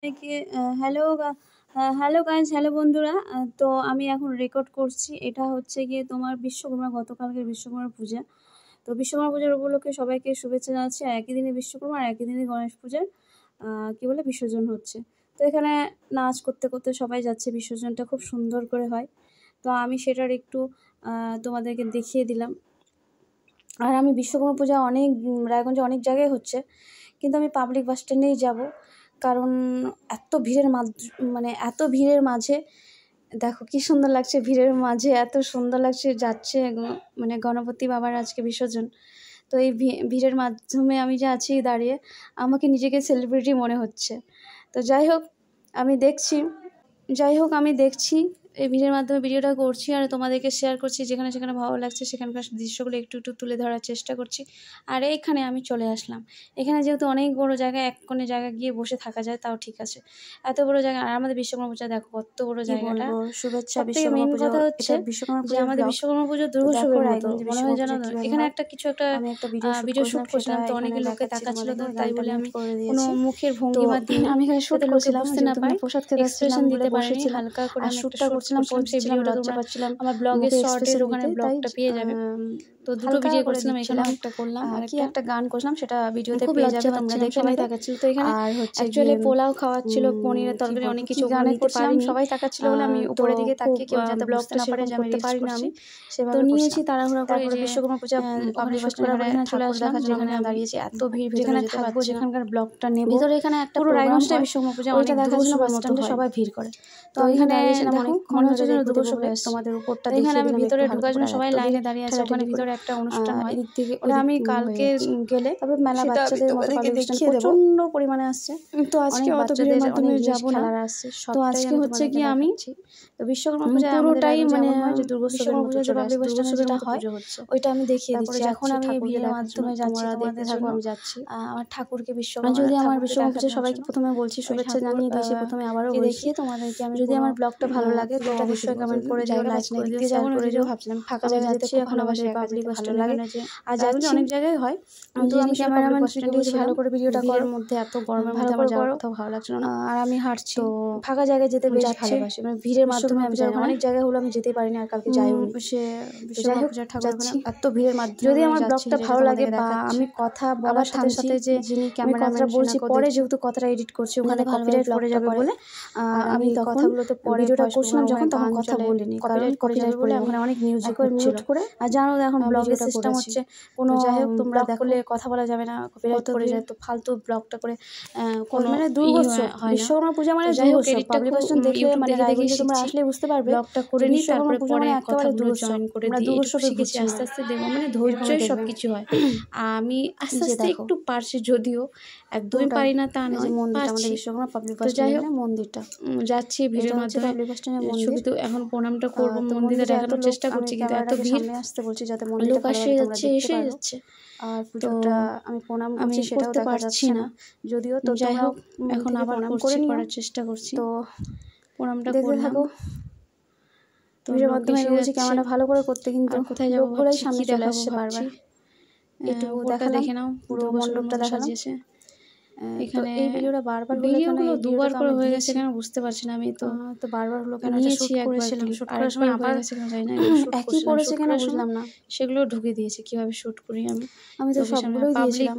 কি hello guys, hello বন্ধুরা। তো আমি এখন রেকর্ড করছি। এটা হচ্ছে গিয়ে তোমার বিশ্বকর্মা, গতকালকের বিশ্বকর্মা পূজা। তো বিশ্বকর্মা পূজার উপলক্ষে সবাইকে শুভেচ্ছা জানাচ্ছি। আর একই দিনে বিশ্বকর্মা আর একই দিনে গণেশ পূজার বিসর্জন হচ্ছে। তো এখানে নাচ করতে করতে সবাই যাচ্ছে, বিসর্জনটা খুব সুন্দর করে হয়। তো আমি সেটার একটু তোমাদেরকে দেখিয়ে দিলাম। আর আমি বিশ্বকর্মা পূজা রায়গঞ্জে অনেক জায়গায় হচ্ছে, কিন্তু আমি পাবলিক বাস স্ট্যান্ডেই যাব, কারণ এত ভিড়ের মাঝে দেখো কি সুন্দর লাগছে। ভিড়ের মাঝে এত সুন্দর লাগছে, যাচ্ছে গণপতি বাবার আজকে বিসর্জন। তো এই ভিড়ের মাধ্যমে আমি যে আছি দাঁড়িয়ে, আমাকে নিজেকে সেলিব্রিটি মনে হচ্ছে। তো যাই হোক আমি দেখছি এই ভিডিওর মাধ্যমে ভিডিওটা করছি আর তোমাদেরকে শেয়ার করছি। যেখানে যেখানে ভালো লাগছে সেখানকার দৃশ্যগুলো একটু একটু তুলে ধরার চেষ্টা করছি। আর এইখানে আমি চলে আসলাম। এখানে যেহেতু অনেক বড় জায়গা, এক কোণে জায়গা গিয়ে বসে থাকা যায়, তাও ঠিক আছে। এত বড় জায়গা, আর আমাদের বিশ্বকর্মা পূজা দেখো কত বড় জায়গাটা। শুভেচ্ছা বিশ্বকর্মা পূজা। কথা হচ্ছে যে আমাদের বিশ্বকর্মা পুজো দুর্গোৎসবের মতো মনে হয়, জানো। এখানে একটা ভিডিও শুট করছিলাম, তো অনেকে লোকে তাকাচ্ছিল, তো তাই বলে আমি কোনো মুখের ভঙ্গিমা দিয়ে আমি এখানে শুট করছিলাম, বুঝতে না পারি প্রসাদ খেতে এক্সপ্রেশন দিতে পারিনি। হালকা করে আমি শুটটা করছিলাম, সেই ভিডিওটা তোমরা আমার ব্লগের শর্টের ওখানে ব্লগটা পেয়ে যাবে। তো দুটো ভিডিও করছিলাম, এখানে একটা করলাম আর একটা গান করলাম, সেটা ভিডিওতে পেয়ে যাবে। তোমরা দেখে সবাই তাকাচ্ছিল। তো এখানে অ্যাকচুয়ালি পোলাও খাওয়াচ্ছিল, পনিরের তরকারি, অনেক কিছু গানে পারিনি, সবাই তাকাচ্ছিল বলে আমি উপরের দিকে তাকিয়ে কেউ যাতে ব্লগটা না পারে যে আমি পারি না, আমি সেভাবে তো নিয়েছি তাড়াহুড়া করে। বিশ্বকর্মা পূজা পাবলিক বাস করে চলে আসলাম, যেখানে দাঁড়িয়েছি। এত ভিড়, যেখানে থাকবো, যেখানকার ব্লগটা নেব, ভিতরে এখানে একটা পুরো রায়গঞ্জটা বিশ্বকর্মা পূজা ওইটা দেখার জন্য বাস স্ট্যান্ডে সবাই ভিড় করে। তো এখানে দেখো মনে হচ্ছে যেন দুর্গোৎসবে তোমাদের উপরটা দেখে। এখানে আমি ভিতরে ঢোকার জন্য সবাই লাইনে দাঁড়িয়ে আছে, ওখানে ভিতরে একটা অনুষ্ঠান হয়। এদিক থেকে আমি কালকে গেলে তারপর মেলা বাচ্চাদের দেখিয়ে দেবো, প্রচন্ড পরিমাণে আসছে। তো আজকে অত ভিড়ের মাধ্যমে যাবো না। তো আজকে হচ্ছে কি আমি তো বিশ্বকর্মা পূজা পুরোটাই যে দুর্গোৎসবের মতো যেটা হয় ওইটা আমি দেখিয়ে দিচ্ছি। এখন আমি ভিড়ের মাধ্যমে যাচ্ছি, তোমাদের জন্য আমি যাচ্ছি আমার ঠাকুরকে বিশ্বকর্মা। যদি আমার বিশ্বকর্মা পূজা সবাইকে প্রথমে বলছি শুভেচ্ছা জানিয়ে দিয়েছি, প্রথমে আবারও দেখিয়ে তোমাদেরকে আমি, যদি আমার ব্লগটা ভালো লাগে তো অবশ্যই কমেন্ট করে দিও, লাইক করে দিও, শেয়ার করে দিও। ভাবছিলাম ফাঁকা জায়গায় যেতে খুব ভালোবাসি, পাবলিক বাস স্ট্যান্ড লাগে। আর যাচ্ছি অনেক জায়গায় হয়, কিন্তু আমি ক্যামেরাম্যান ভালো করে ভিডিওটা করার মধ্যে এত গরমের মধ্যে আমার যাওয়ার কোথাও ভালো লাগছিল না। আর আমি হাঁটছি, তো ফাঁকা জায়গায় যেতে বেশ ভালোবাসি। ভিড়ের মাধ্যমে আমি অনেক জায়গায় হলো আমি যেতে পারিনি, আর কালকে যাইনি। সে বিশ্বকর্মা পূজার ঠাকুর এত ভিড়ের মাধ্যমে যদি আমার ব্লগটা ভালো লাগে বা আমি কথা বলার সাথে সাথে যে আমি কথাটা বলছি পরে, যেহেতু কথাটা এডিট করছি ওখানে কপিরাইট পড়ে যাবে বলে আমি কথাগুলো তো পরে ভিডিওটা করছিলাম যখন, তখন কথা বলিনি, কপিরাইট পড়ে যাবে বলে ওখানে অনেক মিউজিক মিউট করে। আর জানো এখন ব্লগের সিস্টেম হচ্ছে কোনো, যাই হোক তোমরা দেখলে কথা বলা যাবে না, কপিরাইট পড়ে যায়। তো ফালতু ব্লগটা করে দুর্গোৎসব বিশ্বকর্মা পূজা দুর্গোৎসব। পাবলিক বাস স্ট্যান্ড দেখলে রায়গঞ্জে তোমরা আসলে বুঝতে পারবে ব্লগটা করে নিই, তারপরে পরে একেবারে দুর্গোৎসব করে দিই। দুর্গোৎসব শিখেছি আস্তে আস্তে দেখবো, ধৈর্যই সবকিছু হয়। আমি আস্তে আস্তে একটু পারছি, যদিও একদমই পারি না তা নয়। আমাদের বিশ্বকর্মা পাবলিক বাস স্ট্যান্ডের মন্দিরটা যাচ্ছি ভিডিওর মাধ্যমে, পাবলিক বাস স্ট্যান্ডের ছবি তো এখন প্রণামটা করবো, মন্দিরে দেখানোর চেষ্টা করছি, কিন্তু এত ভিড় আসতে বলছি যাতে লোক এসে যাচ্ছে। আর পুজোটা আমি প্রণাম করছি সেটাও দেখা যাচ্ছে না, যদিও। তো যাই হোক এখন আবার করার চেষ্টা করছি, তো প্রণামটা করে থাকো। তো ভিডিওর মাধ্যমে বলছি ক্যামেরা ভালো করে করতে, কিন্তু কোথায় যাবো বলেই সামনে চলে আসছে বারবার। একটু দেখে নাও, পুরো মণ্ডপটা দেখালাম। এখানে এই ভিডিওটা বারবার ভিডিওগুলো দুবার করে হয়ে গেছে কেন বুঝতে পারছি না। আমি তো বারবার হলো কেন, নিয়েছি করেছিলাম, শুট করার সময় আবার যাই না, একই করেছে কেন বুঝলাম না। সেগুলো ঢুকে দিয়েছে কিভাবে শুট করি আমি তো সবগুলোই দিয়েছিলাম।